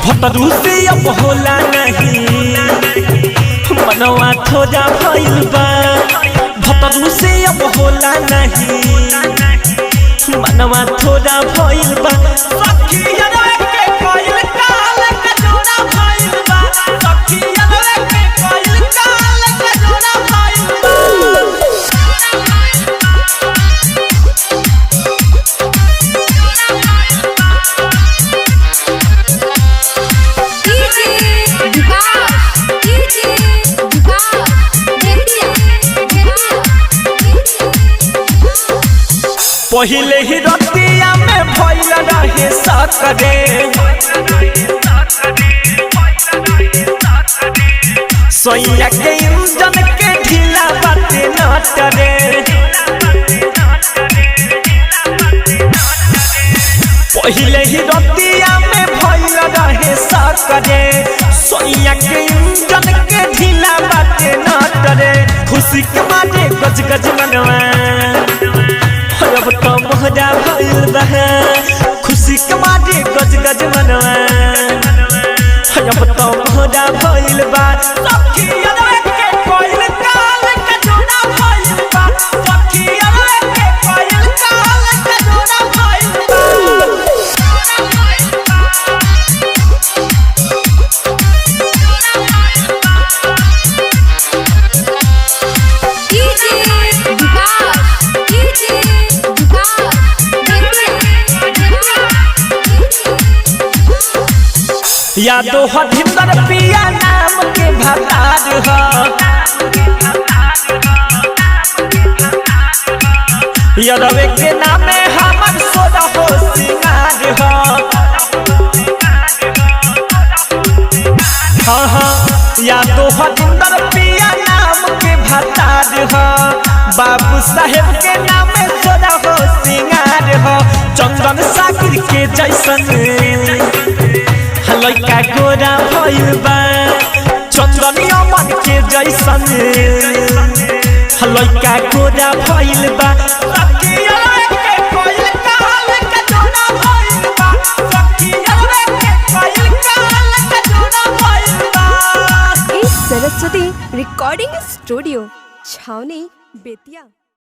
भतरू से अब होला नहीं मनवा थोड़ा भइल बा। भतरू से अब होला नहीं मनवा थोड़ा भइल बा। सखिया के कोइल काल का जोड़ा भइल बा। सखिया के कोइल काल का जोड़ा भइल बा। पहिले ही रतिया में भइल रहे सकरे। सोइया के इंजन के ढीला बाटे नटरे। पहिले ही रतिया में भइल रहे सकरे। सोइया के इंजन के ढीला बाटे नटरे। खुशी के मारे गज गज मनवा अब तो मोहरा भइल बा। खुशी के मारे गज गज मनवा अब तो मोहरा भइल बा। सखिया के कोइल काल का जोड़ा भइल बा। सखिया के कोइल काल का जोड़ा भइल बा। यादो हथिंदर पिया नाम के भतार ह। यदवे के नामे हमर सोदा हो सिंगार ह। हाँ हाँ यादो हथिंदर पिया नाम के भतार ह। बाबू साहेब के नामे सोदा हो सिंगार ह। चंदन साकिर के जैसन लइका गोरा भइल बा। चंदनिया मन के जैसन लइका गोरा भइल बा। सखिया के कोइल काल का जोड़ा भइल बा। सखिया के कोइल काल का जोड़ा भइल बा। सरस्वती रिकॉर्डिंग स्टूडियो छावनी बेतिया।